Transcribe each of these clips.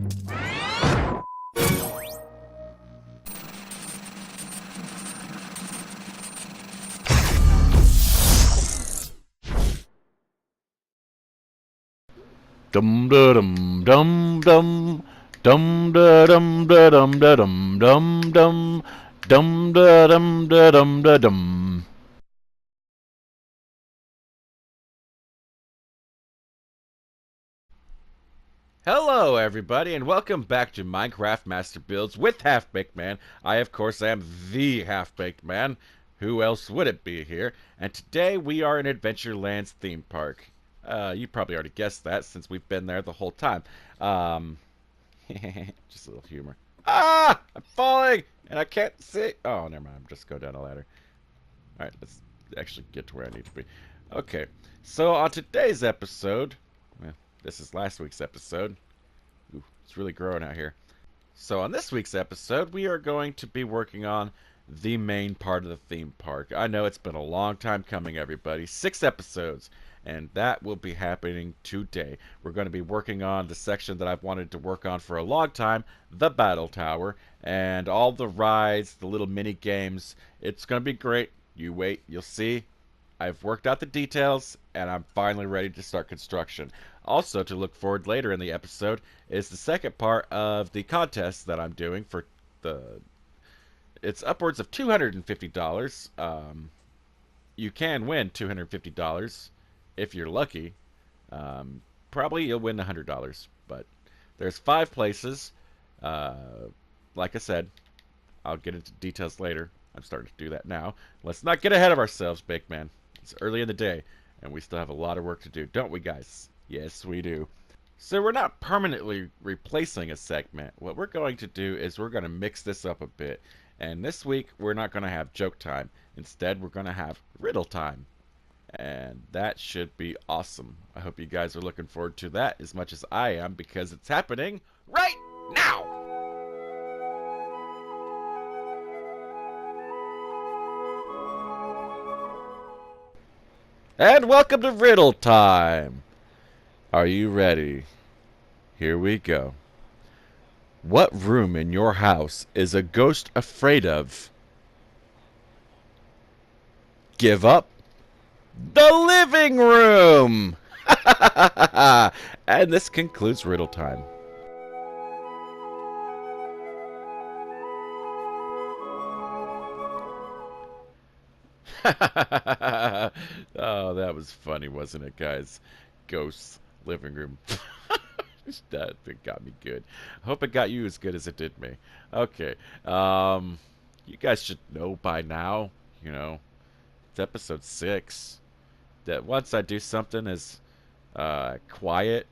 Dum da dum dum dum dum da dum da dum da dum dum dum dum da dum da dum da dum. Hello, everybody, and welcome back to Minecraft Master Builds with HalfBakedMan. I, of course, am the HalfBakedMan. Who else would it be here? And today we are in Adventureland's theme park. You probably already guessed that since we've been there the whole time. Just a little humor. Ah! I'm falling! And I can't see. Oh, never mind. Just go down a ladder. Alright, let's actually get to where I need to be. Okay, so on today's episode, well, this is last week's episode. Ooh, it's really growing out here. So on this week's episode, we are going to be working on the main part of the theme park. I know it's been a long time coming, everybody. 6 episodes. And that will be happening today. We're going to be working on the section that I've wanted to work on for a long time, the Battle Tower, and all the rides, the little mini games. It's going to be great. You wait, you'll see. I've worked out the details, and I'm finally ready to start construction. Also, to look forward later in the episode is the second part of the contest that I'm doing for the... It's upwards of $250. You can win $250. If you're lucky. Probably you'll win $100, but there's 5 places. Like I said, I'll get into details later. I'm starting to do that now. Let's not get ahead of ourselves, Bake Man. It's early in the day, and we still have a lot of work to do, don't we, guys? Yes, we do. So we're not permanently replacing a segment. What we're going to do is we're going to mix this up a bit. And this week, we're not going to have joke time. Instead, we're going to have riddle time. And that should be awesome. I hope you guys are looking forward to that as much as I am, because it's happening right now! And welcome to Riddle Time! Are you ready? Here we go. What room in your house is a ghost afraid of? Give up? The living room! And this concludes Riddle Time. Oh, that was funny, wasn't it, guys? Ghosts, living room. That got me good. I hope it got you as good as it did me. Okay. You guys should know by now, you know, it's episode 6. That once I do something as quiet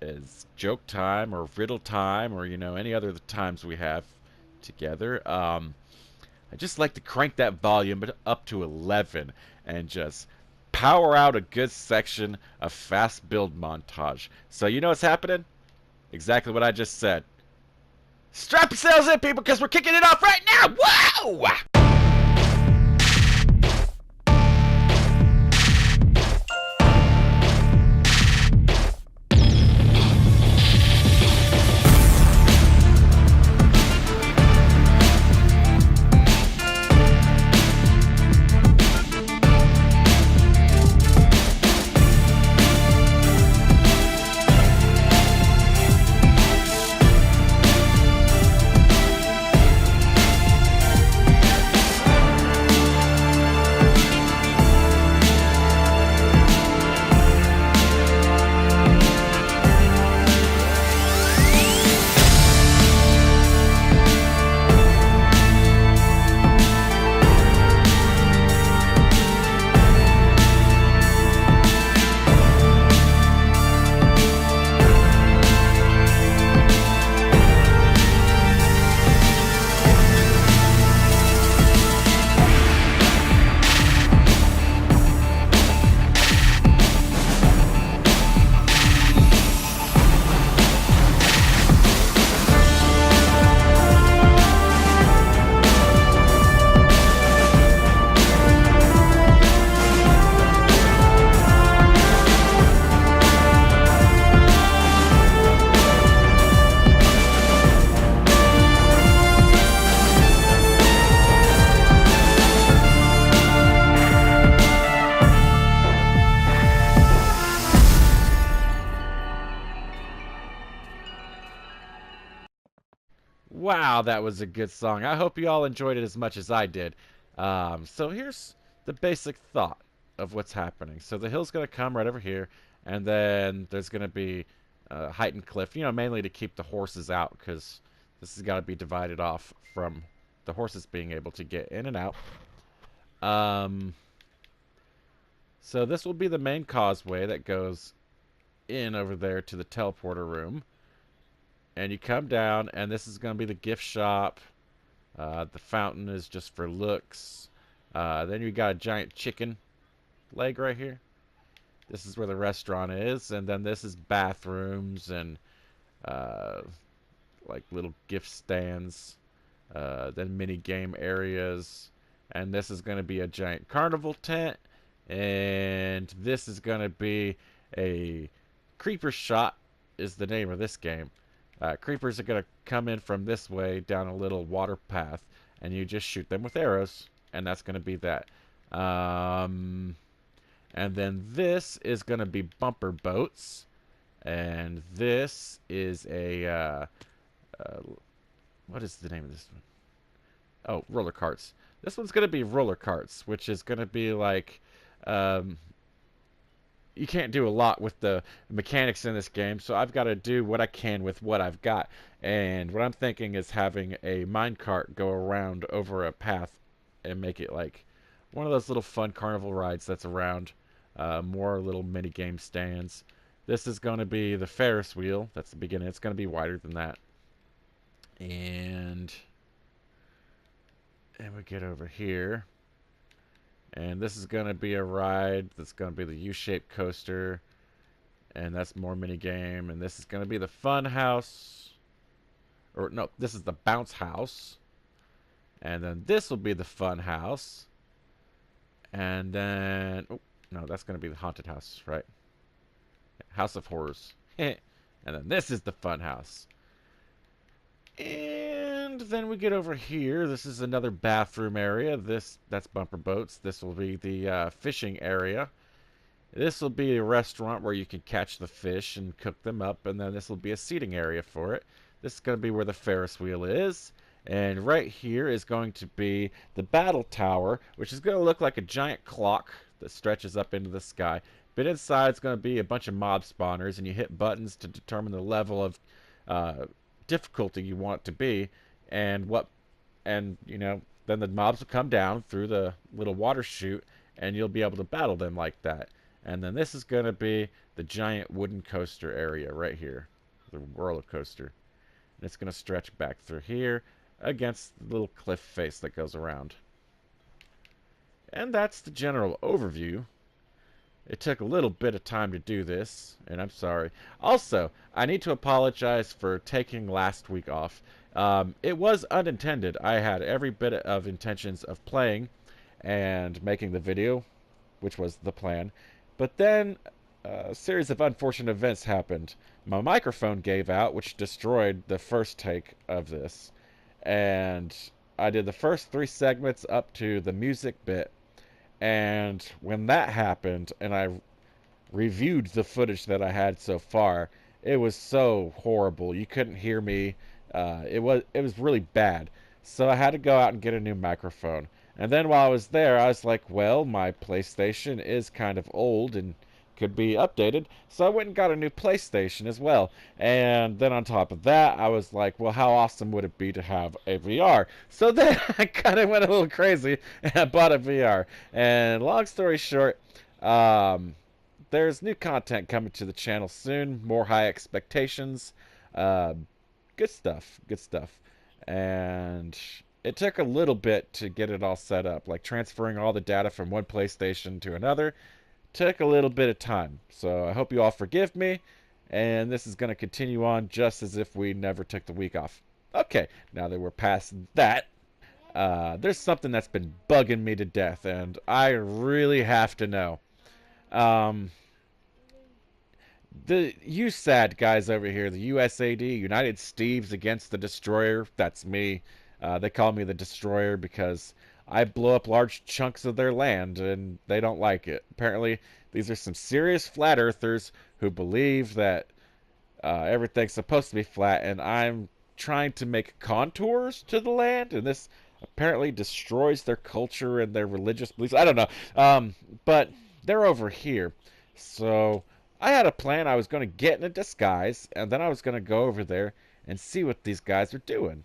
as joke time or riddle time or, you know, any other times we have together, I just like to crank that volume up to 11 and just power out a good section of fast build montage. So you know what's happening? Exactly what I just said. Strap yourselves in, people, because we're kicking it off right now! Whoa! Wow, that was a good song. I hope you all enjoyed it as much as I did. So here's the basic thought of what's happening. So the hill's going to come right over here, and then there's going to be a heightened cliff, mainly to keep the horses out, because this has got to be divided off from the horses being able to get in and out. Um, so this will be the main causeway that goes in over there to the teleporter room. And you come down, and this is going to be the gift shop. The fountain is just for looks. Then you got a giant chicken leg right here. This is where the restaurant is. And then this is bathrooms and like little gift stands. Then mini game areas. And this is going to be a giant carnival tent. And this is going to be a creeper shot is the name of this game. Creepers are going to come in from this way down a little water path, and you just shoot them with arrows, and that's going to be that. And then this is going to be bumper boats, and this is a, what is the name of this one? Oh, roller carts. This one's going to be roller carts, which is going to be like, you can't do a lot with the mechanics in this game, so I've got to do what I can with what I've got. And what I'm thinking is having a minecart go around over a path and make it like one of those little fun carnival rides that's around. More little mini game stands. This is going to be the Ferris wheel. That's the beginning. It's going to be wider than that. And we get over here. And this is going to be a ride that's going to be the U-shaped coaster. And that's more minigame. And this is going to be the fun house. Or, no, this is the bounce house. And then this will be the fun house. And then... Oh, no, that's going to be the haunted house, right? House of Horrors. And then this is the fun house. And then we get over here. This is another bathroom area. That's bumper boats. This will be the fishing area. This will be a restaurant where you can catch the fish and cook them up. And then this will be a seating area for it. This is going to be where the Ferris wheel is. And right here is going to be the battle tower, which is going to look like a giant clock that stretches up into the sky. But inside it's going to be a bunch of mob spawners, and you hit buttons to determine the level of difficulty you want it to be, and then the mobs will come down through the little water chute, and you'll be able to battle them like that. And then this is going to be the giant wooden coaster area right here, the roller coaster, and it's going to stretch back through here against the little cliff face that goes around. And that's the general overview. It took a little bit of time to do this, and I'm sorry. Also, I need to apologize for taking last week off. It was unintended. I had every bit of intentions of playing and making the video, which was the plan. But then a series of unfortunate events happened. My microphone gave out, which destroyed the first take of this. And I did the first 3 segments up to the music bit. And when that happened, and I reviewed the footage that I had so far, it was so horrible. You couldn't hear me. It was really bad. So I had to go out and get a new microphone. And then while I was there, I was like, well, my PlayStation is kind of old and could be updated. So I went and got a new PlayStation as well. And then on top of that, I was like, well, how awesome would it be to have a VR? So then I kind of went a little crazy and I bought a VR. And long story short, there's new content coming to the channel soon. More high expectations. Good stuff. Good stuff. And it took a little bit to get it all set up. Like transferring all the data from one PlayStation to another took a little bit of time. So I hope you all forgive me. And this is going to continue on just as if we never took the week off. Okay, now that we're past that, there's something that's been bugging me to death, and I really have to know. The USAD guys over here, the USAD, United Steves Against the Destroyer, that's me. They call me the Destroyer because I blow up large chunks of their land, and they don't like it. Apparently, these are some serious flat earthers who believe that everything's supposed to be flat, and I'm trying to make contours to the land, and this apparently destroys their culture and their religious beliefs. I don't know. But they're over here. So I had a plan. I was going to get in a disguise, and then I was going to go over there and see what these guys are doing.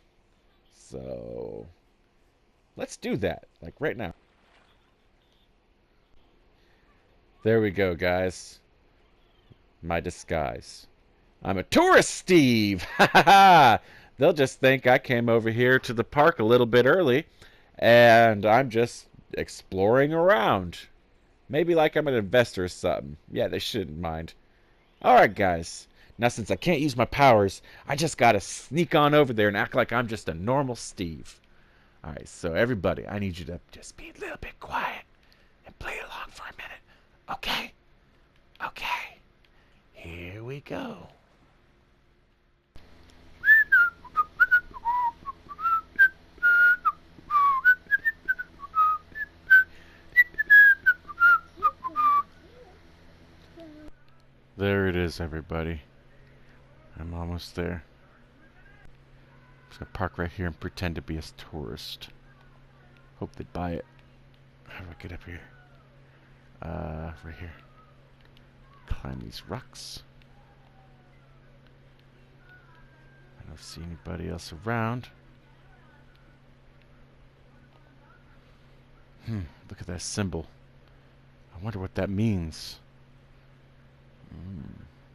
So let's do that, like right now. There we go, guys. My disguise. I'm a tourist, Steve! Ha ha ha! They'll just think I came over here to the park a little bit early, and I'm just exploring around. Maybe like I'm an investor or something. Yeah, they shouldn't mind. Alright, guys. Now, since I can't use my powers, I just gotta sneak on over there and act like I'm just a normal Steve. Alright, so everybody, I need you to just be a little bit quiet and play along for a minute. Okay? Okay. Here we go. There it is, everybody. I'm almost there. I'm just gonna park right here and pretend to be a tourist. Hope they'd buy it. How do I get up here? Right here. Climb these rocks. I don't see anybody else around. Look at that symbol. I wonder what that means.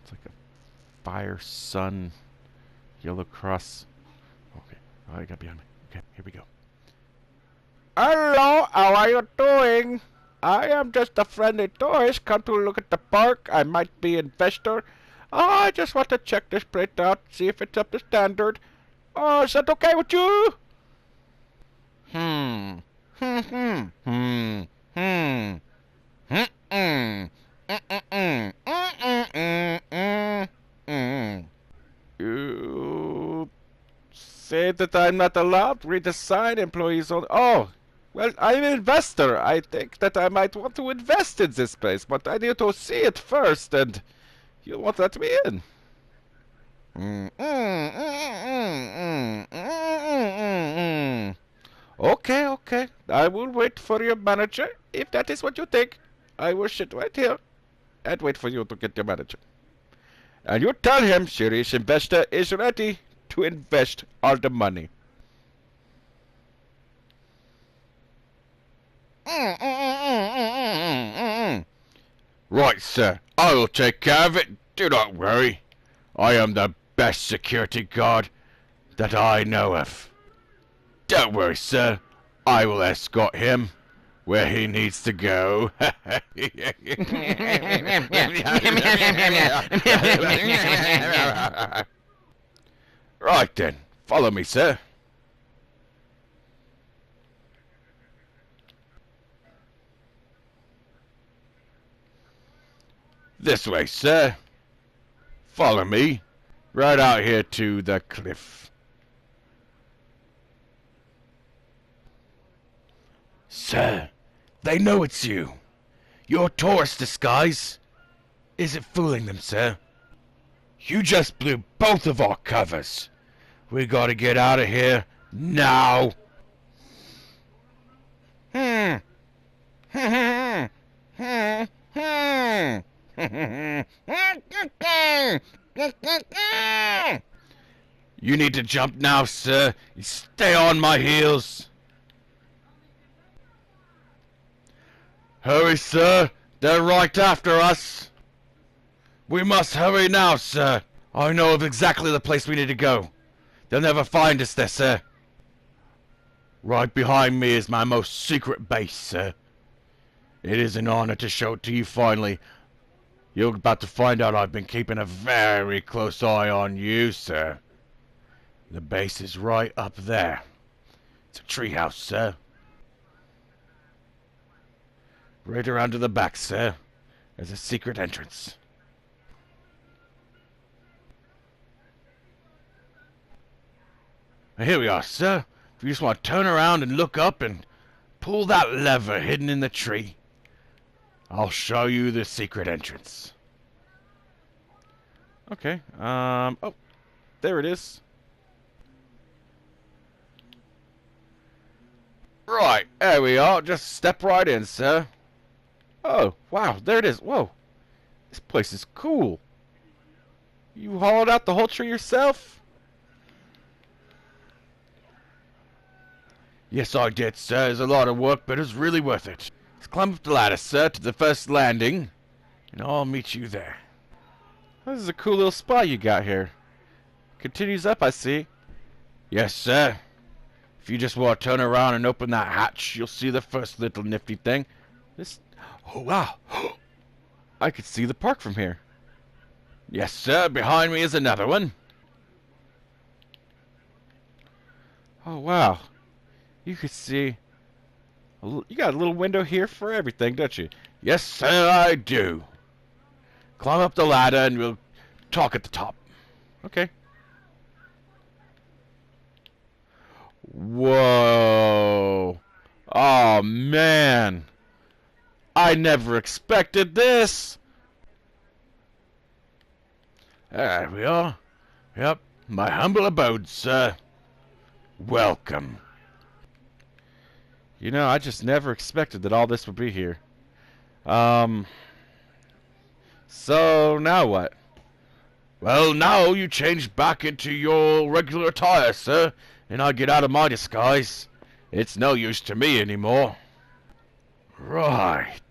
It's like a fire, sun, yellow cross. Okay. Oh, I got behind me. Okay, here we go. Hello, how are you doing? I am just a friendly tourist come to look at the park. I might be an investor. I just want to check this place out, see if it's up to standard. Oh, is that okay with you? You say that I'm not allowed? Read the sign, employees only. Oh, well, I'm an investor. I think that I might want to invest in this place, but I need to see it first, and you won't let me in. Okay, okay. I will wait for your manager. If that is what you think, I will sit right here and wait for you to get your manager. And you tell him serious investor is ready to invest all the money. Right, sir. I will take care of it. Do not worry. I am the best security guard that I know of. Don't worry, sir. I will escort him where he needs to go. Right then. Follow me, sir. This way, sir. Follow me. Right out here to the cliff. Sir, they know it's you. Your tourist disguise. Is it fooling them, sir? You just blew both of our covers. We gotta get out of here now. You need to jump now, sir. You stay on my heels. Hurry, sir. They're right after us. We must hurry now, sir. I know of exactly the place we need to go. They'll never find us there, sir. Right behind me is my most secret base, sir. It is an honor to show it to you finally. You're about to find out I've been keeping a very close eye on you, sir. The base is right up there. It's a treehouse, sir. Right around to the back, sir. There's a secret entrance. Here we are, sir. If you just want to turn around and look up and pull that lever hidden in the tree, I'll show you the secret entrance. Okay, oh, there it is. Right, there we are. Just step right in, sir. Oh, wow, there it is. Whoa, this place is cool. You hollowed out the whole tree yourself? Yes, I did, sir. It's a lot of work, but it's really worth it. Let's climb up the ladder, sir, to the first landing, and I'll meet you there. This is a cool little spot you got here. Continues up, I see. Yes, sir. If you just want to turn around and open that hatch, you'll see the first little nifty thing. This... Oh, wow. I could see the park from here. Yes, sir. Behind me is another one. Oh, wow. You could see... You got a little window here for everything, don't you? Yes, sir, I do. Climb up the ladder and we'll talk at the top. Okay. Whoa. Oh, man. I never expected this. There we are. Yep, my humble abode, sir. Welcome. You know, I just never expected that all this would be here. So now what? Well, now you change back into your regular attire, sir, and I get out of my disguise. It's no use to me anymore. Right.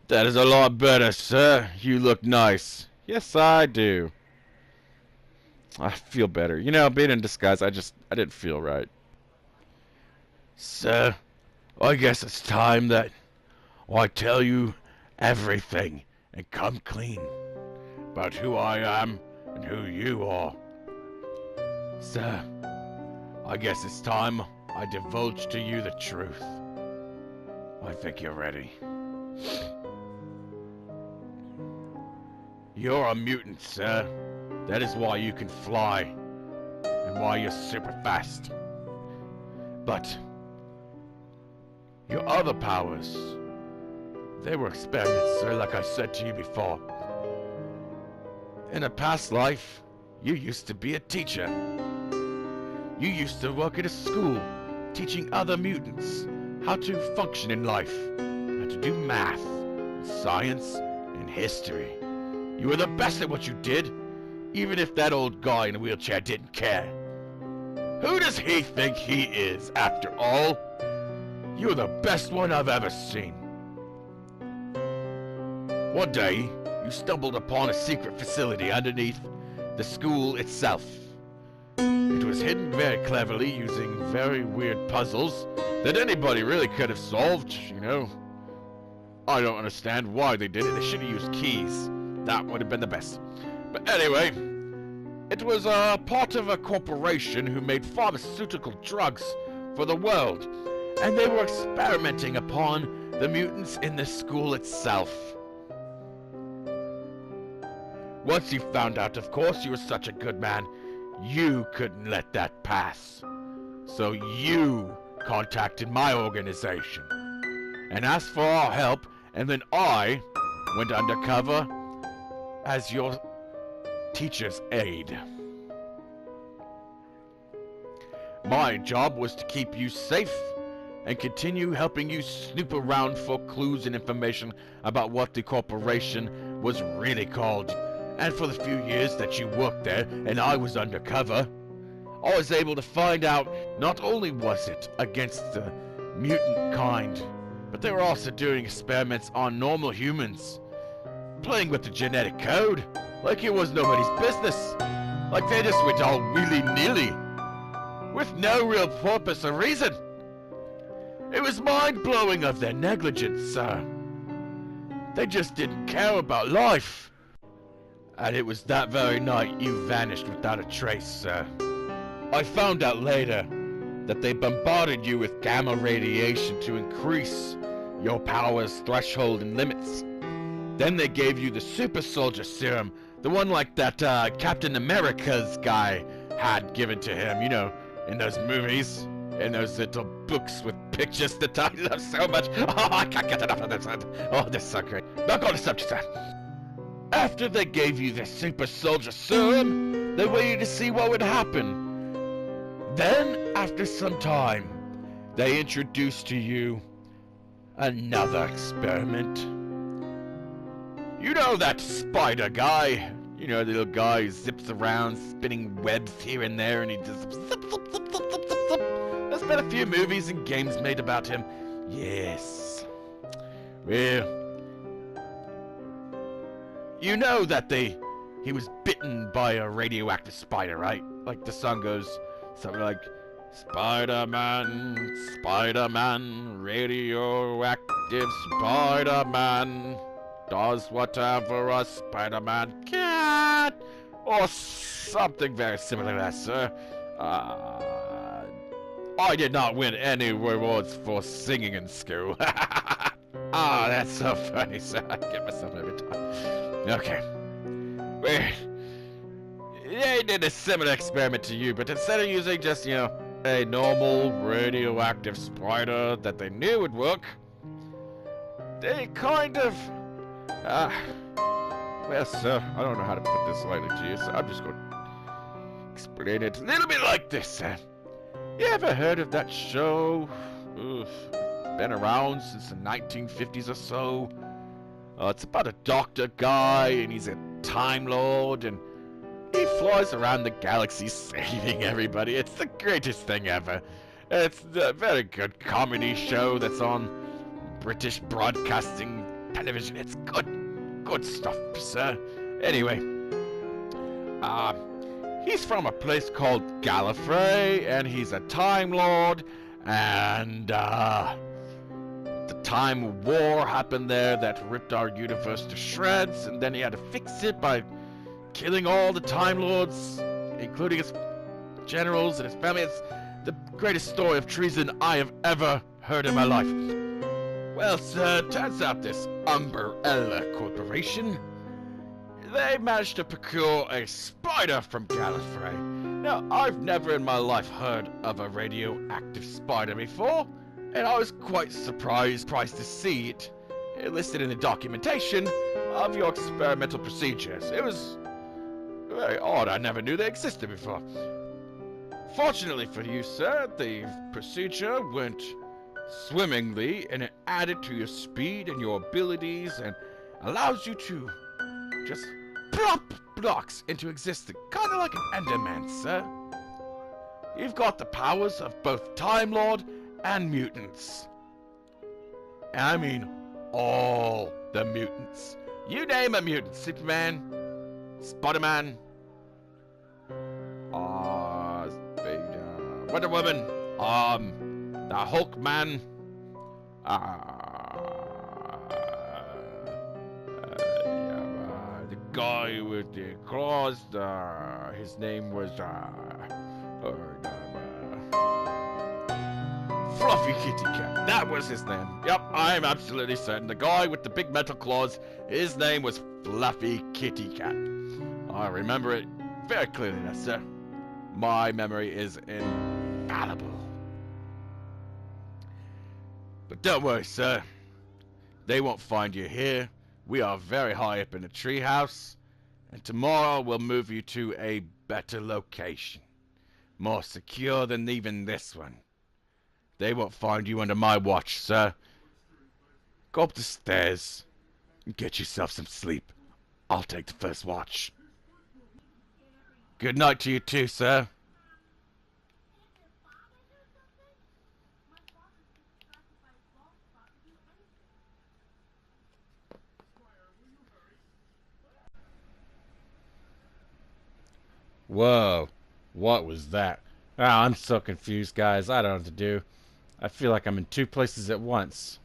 That is a lot better, sir. You look nice. Yes, I do. I feel better. You know, being in disguise, I didn't feel right. Sir, I guess it's time that I tell you everything and come clean about who I am and who you are. Sir, I guess it's time I divulge to you the truth. I think you're ready. You're a mutant, sir. That is why you can fly and why you're super fast. But your other powers, they were experiments, sir, like I said to you before. In a past life, you used to be a teacher. You used to work at a school, teaching other mutants how to function in life, how to do math, science, and history. You were the best at what you did, even if that old guy in a wheelchair didn't care. Who does he think he is, after all? You're the best one I've ever seen. One day, you stumbled upon a secret facility underneath the school itself. It was hidden very cleverly using very weird puzzles that anybody really could have solved, you know. I don't understand why they did it. They should have used keys. That would have been the best. But anyway, it was a part of a corporation who made pharmaceutical drugs for the world, and they were experimenting upon the mutants in the school itself. Once you found out, of course, you were such a good man, you couldn't let that pass. So you contacted my organization and asked for our help, and then I went undercover as your teacher's aide. My job was to keep you safe and continue helping you snoop around for clues and information about what the corporation was really called. And for the few years that you worked there and I was undercover, I was able to find out not only was it against the mutant kind, but they were also doing experiments on normal humans, playing with the genetic code like it was nobody's business, like they just went all willy-nilly, with no real purpose or reason. It was mind-blowing of their negligence, sir. They just didn't care about life. And it was that very night you vanished without a trace, sir. I found out later that they bombarded you with gamma radiation to increase your power's threshold and limits. Then they gave you the super soldier serum, the one like that Captain America's guy had given to him, you know, in those movies, in those little books with pictures that I love so much. Oh, I can't get enough of this. Oh, this is so great. Back on the subject, sir. After they gave you the super soldier serum, they waited to see what would happen. Then, after some time, they introduce to you another experiment. You know that spider guy? You know, the little guy who zips around spinning webs here and there, and he just zip, zip, zip, zip, zip, zip, zip. There's been a few movies and games made about him. Yes. Well, you know that he was bitten by a radioactive spider, right? Like the song goes something like, Spider-Man, Spider-Man, radioactive Spider-Man, does whatever a Spider-Man can, or something very similar to that, sir. I did not win any rewards for singing in school. That's so funny, sir. I get myself every time. Okay. They did a similar experiment to you, but instead of using just, you know, a normal radioactive spider that they knew would work, they kind of, well, sir, I don't know how to put this lightly to you, so I'm just going to explain it a little bit like this, sir. You ever heard of that show? Been around since the 1950s or so. It's about a doctor guy, and he's a Time Lord, and he flies around the galaxy saving everybody. It's the greatest thing ever. It's a very good comedy show that's on British Broadcasting Television. It's good stuff, sir. Anyway, he's from a place called Gallifrey, and he's a Time Lord, and the Time War happened there that ripped our universe to shreds, and then he had to fix it by killing all the Time Lords, including his generals and his family. It's the greatest story of treason I have ever heard in my life. Well, sir, turns out this Umbrella Corporation, they managed to procure a spider from Gallifrey. Now, I've never in my life heard of a radioactive spider before, and I was quite surprised to see it listed in the documentation of your experimental procedures. It was very odd. I never knew they existed before. Fortunately for you, sir, the procedure went swimmingly, and it added to your speed and your abilities and allows you to just plop blocks into existence, kind of like an Enderman, sir. You've got the powers of both Time Lord and mutants. And I mean all the mutants. You name a mutant. Superman, Spider-Man, Wonder Woman, the Hulkman, the guy with the claws, his name was, Fluffy Kitty Cat. That was his name. Yep, I'm absolutely certain. The guy with the big metal claws, his name was Fluffy Kitty Cat. I remember it very clearly, now, sir. My memory is infallible. But don't worry, sir. They won't find you here. We are very high up in the treehouse, and tomorrow we'll move you to a better location. More secure than even this one. They won't find you under my watch, sir. Go up the stairs and get yourself some sleep. I'll take the first watch. Good night to you too, sir. Whoa. What was that? Oh, I'm so confused, guys. I don't know what to do. I feel like I'm in two places at once.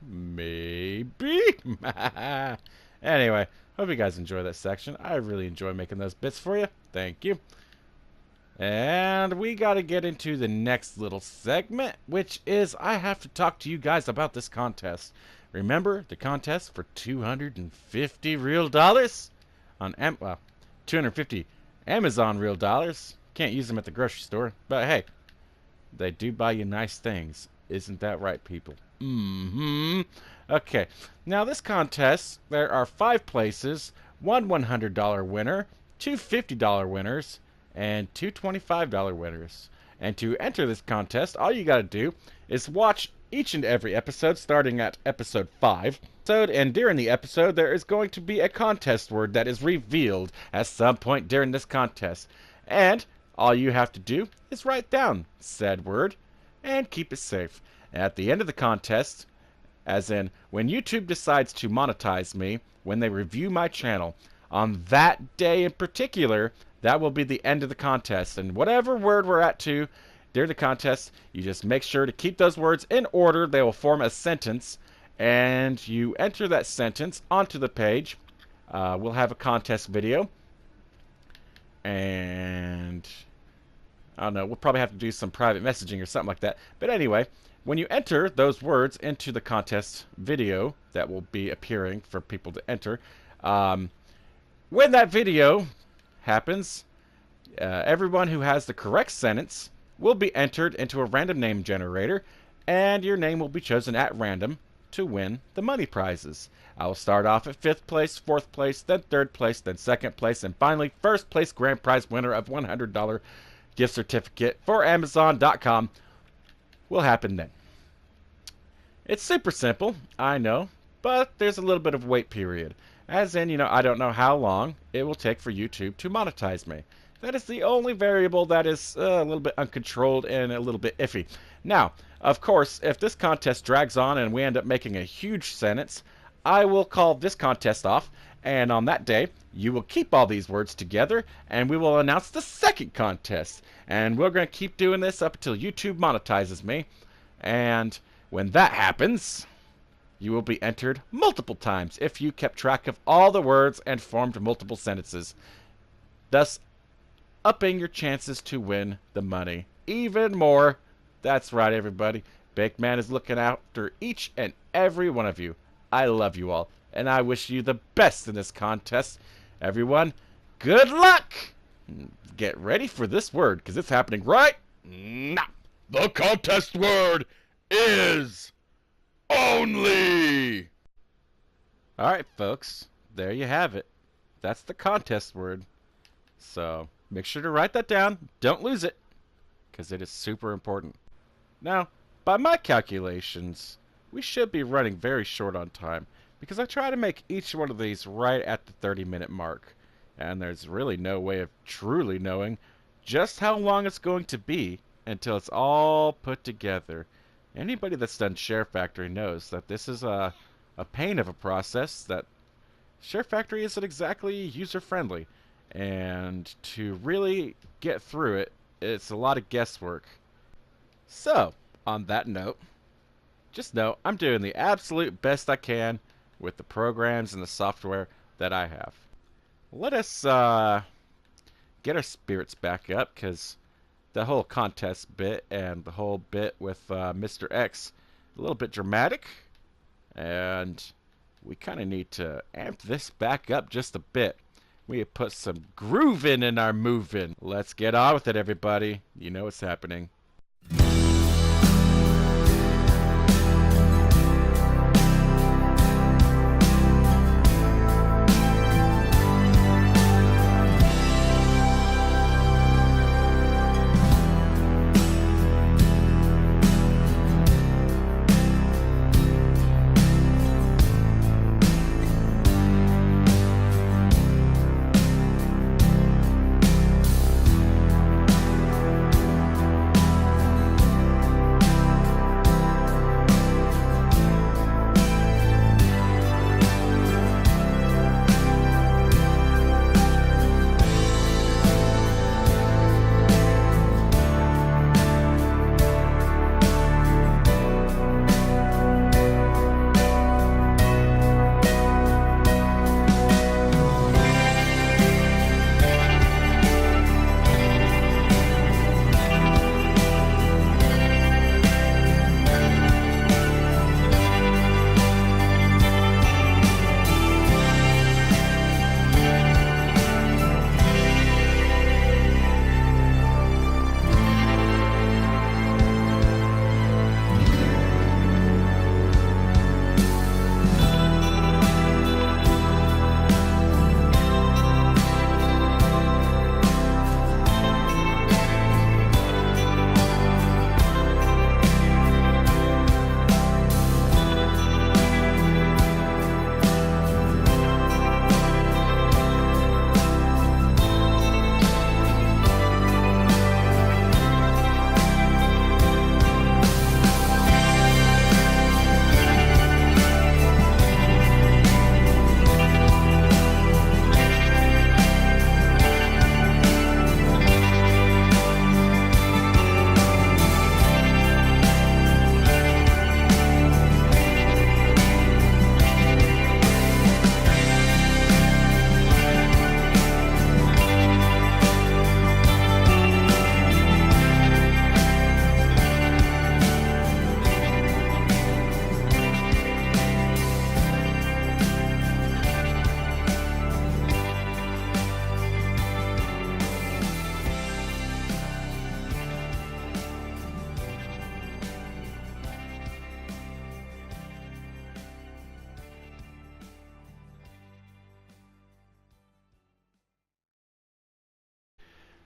Maybe? Anyway, hope you guys enjoy that section. I really enjoy making those bits for you. Thank you. And we got to get into the next little segment, which is I have to talk to you guys about this contest. Remember the contest for $250 real dollars on 250 Amazon real dollars. Can't use them at the grocery store, but hey, they do buy you nice things. Isn't that right, people? Okay, now this contest, there are 5 places, one $100 winner, two $50 winners, and two $25 winners. And to enter this contest, all you gotta do is watch each and every episode starting at episode 5. And during the episode, there is going to be a contest word that is revealed at some point during this contest. And all you have to do is write down said word and keep it safe. At the end of the contest, as in when YouTube decides to monetize me, when they review my channel, on that day in particular, that will be the end of the contest. And whatever word we're at to during the contest, you just make sure to keep those words in order. They will form a sentence, and you enter that sentence onto the page. We'll have a contest video, and I don't know, we'll probably have to do some private messaging or something like that. But anyway, when you enter those words into the contest video that will be appearing for people to enter, when that video happens, everyone who has the correct sentence will be entered into a random name generator, and your name will be chosen at random to win the money prizes. I will start off at 5th place, 4th place, then 3rd place, then 2nd place, and finally 1st place grand prize winner of $100 gift certificate for Amazon.com will happen then. It's super simple, I know, but there's a little bit of wait period. As in, I don't know how long it will take for YouTube to monetize me. That is the only variable that is a little bit uncontrolled and a little bit iffy. Now, of course, if this contest drags on and we end up making a huge sentence, I will call this contest off, and on that day, you will keep all these words together, and we will announce the second contest. And we're going to keep doing this up until YouTube monetizes me. And when that happens, you will be entered multiple times if you kept track of all the words and formed multiple sentences, thus upping your chances to win the money even more. That's right, everybody. BakedMan is looking after each and every one of you. I love you all, and I wish you the best in this contest. Everyone, good luck! Get ready for this word, because it's happening right now. The contest word is only. Alright, folks, there you have it. That's the contest word. So make sure to write that down. Don't lose it, because it is super important. Now, by my calculations, we should be running very short on time, because I try to make each one of these right at the 30-minute mark. And there's really no way of truly knowing just how long it's going to be until it's all put together. Anybody that's done Share Factory knows that this is a pain of a process, that Share Factory isn't exactly user-friendly. And to really get through it, it's a lot of guesswork. So, on that note, just know I'm doing the absolute best I can with the programs and the software that I have. Let us get our spirits back up, because the whole contest bit and the whole bit with Mr. X, a little bit dramatic, and we kind of need to amp this back up just a bit. We have put some groove in our moving. Let's get on with it, everybody. You know what's happening.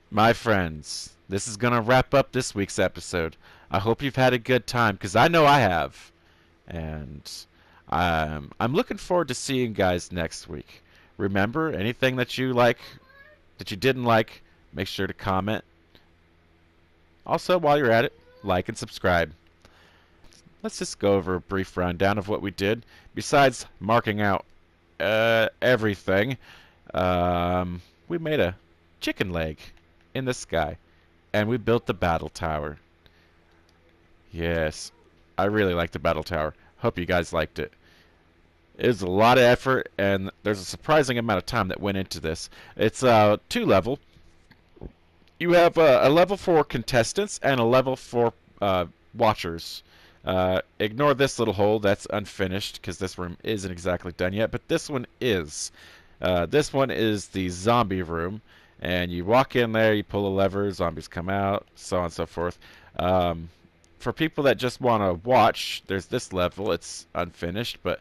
My friends, this is going to wrap up this week's episode. I hope you've had a good time, because I know I have. And I'm looking forward to seeing you guys next week. Remember, anything that you like, that you didn't like, make sure to comment. Also, while you're at it, like and subscribe. Let's just go over a brief rundown of what we did. Besides marking out everything, we made a chicken leg in the sky, and we built the battle tower. Yes, I really liked the battle tower. Hope you guys liked it. It was a lot of effort, and there's a surprising amount of time that went into this. It's 2-level. You have a level for contestants and a level for watchers. Ignore this little hole, that's unfinished because this room isn't exactly done yet, but this one is. This one is the zombie room, and you walk in there, you pull a lever, zombies come out, so on and so forth. For people that just want to watch, there's this level. It's unfinished, but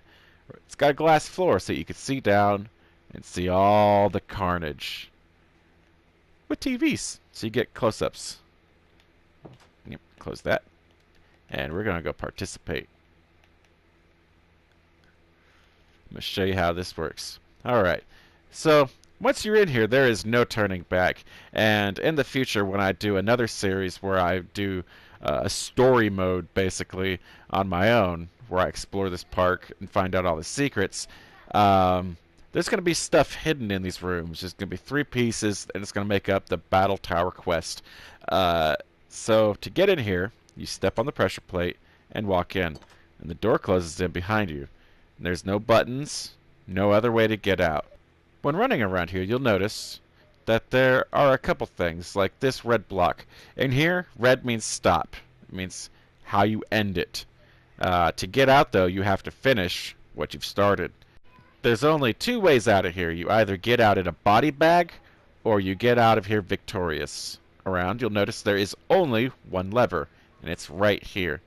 it's got a glass floor so you can see down and see all the carnage. With TVs, so you get close-ups. Yep, close that. And we're going to go participate. I'm going to show you how this works. Alright, so once you're in here, there is no turning back. And in the future, when I do another series where I do a story mode, basically, on my own, where I explore this park and find out all the secrets, there's going to be stuff hidden in these rooms. There's going to be 3 pieces, and it's going to make up the Battle Tower quest. So to get in here, you step on the pressure plate and walk in. And the door closes in behind you. And there's no buttons, no other way to get out. When running around here, you'll notice that there are a couple things, like this red block. In here, red means stop. It means how you end it. To get out, though, you have to finish what you've started. There's only 2 ways out of here. You either get out in a body bag, or you get out of here victorious. Around, you'll notice there is only 1 lever, and it's right here.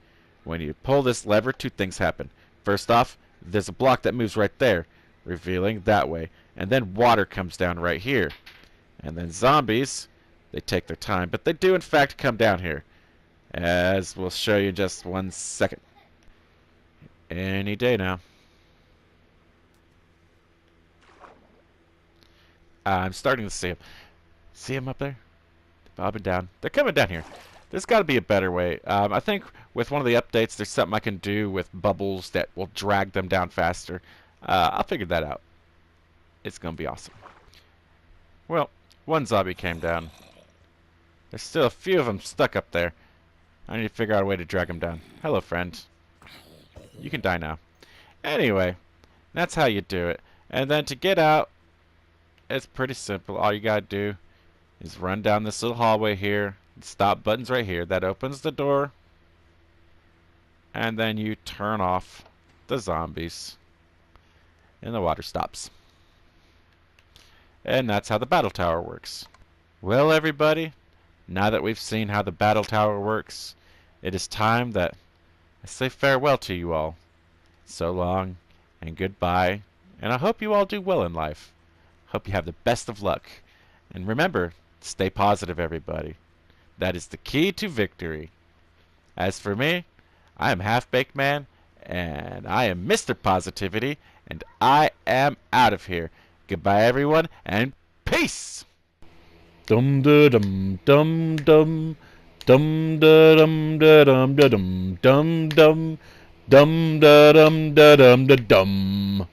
When you pull this lever, 2 things happen. First off, there's a block that moves right there, revealing that way. And then water comes down right here. And then zombies, they take their time, but they do in fact come down here. As we'll show you in just 1 second. Any day now. I'm starting to see them. See them up there? Bobbing down. They're coming down here. There's got to be a better way. I think with one of the updates, there's something I can do with bubbles that will drag them down faster. I'll figure that out. It's going to be awesome. Well, 1 zombie came down. There's still a few of them stuck up there. I need to figure out a way to drag them down. Hello, friend. You can die now. Anyway, that's how you do it. And then to get out, it's pretty simple. All you gotta do is run down this little hallway here. Stop button's right here. That opens the door. And then you turn off the zombies. And the water stops. And that's how the battle tower works. Well, everybody, now that we've seen how the battle tower works, it is time that I say farewell to you all. So long and goodbye, and I hope you all do well in life. Hope you have the best of luck. And remember, stay positive, everybody. That is the key to victory. As for me, I am HalfBakedMan, and I am Mr. Positivity, and I am out of here. Goodbye, everyone, and peace! Dum da dum dum dum dum da dum da dum da dum dum dum dum da dum da dum da dum.